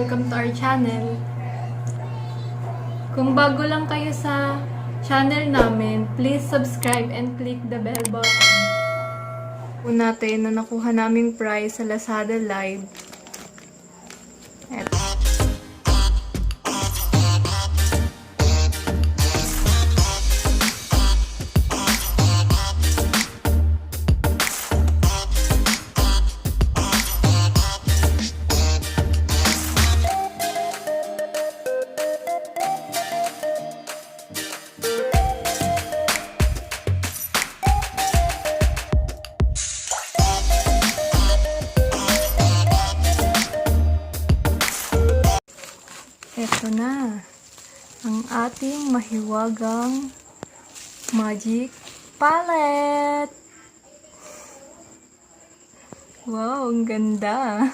welcome to our channel. Kung bago lang kayo sa channel namin, please subscribe and click the bell button. Una natin na nakuha naming prize sa Lazada Live. Eto. Ito na, ang ating mahiwagang magic palette. Wow, ang ganda.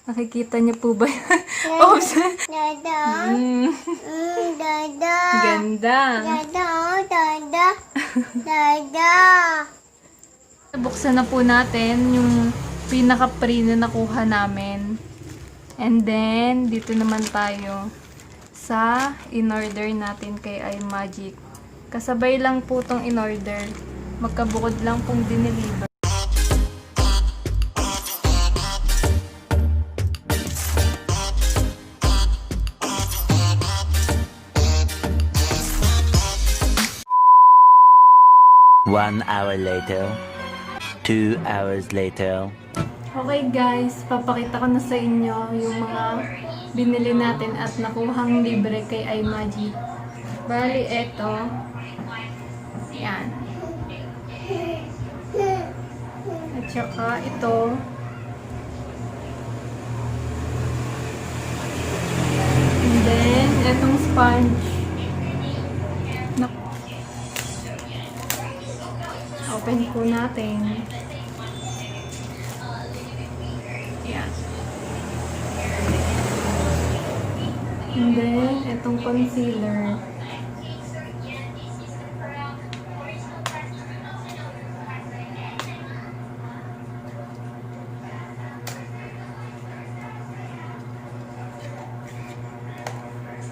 Nakikita niyo po ba yan? Oops. Dada. Dada. Ganda. Dada. Dada. Dada. Buksan na po natin yung pinaka-pre na nakuha namin. And then, dito naman tayo sa in-order natin kay iMagic. Kasabay lang po itong in-order. Magkabukod lang pong dineliver. One hour later, 2 hours later. Okay guys, papakita ko na sa inyo yung mga binili natin at nakuhang libre kay iMagic. Bali, eto. Yan. At saka ito. And then, etong sponge. Open po natin. Yan. And then, itong concealer.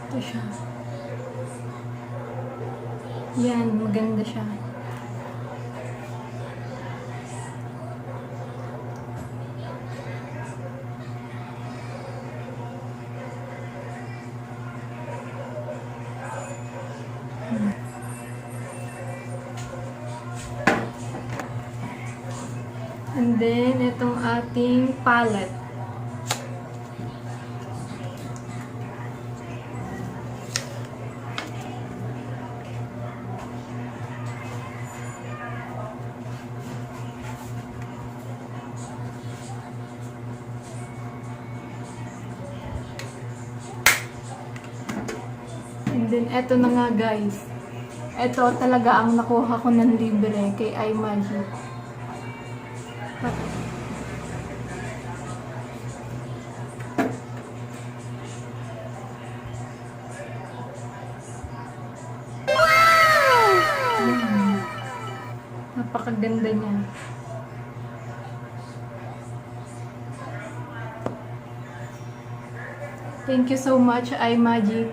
Ito siya. Yan, maganda siya. And then, itong ating palette. And then, eto na nga guys. Eto talaga ang nakuha ko ng libre kay iMagic. Napakaganda niya. Thank you so much, iMagic.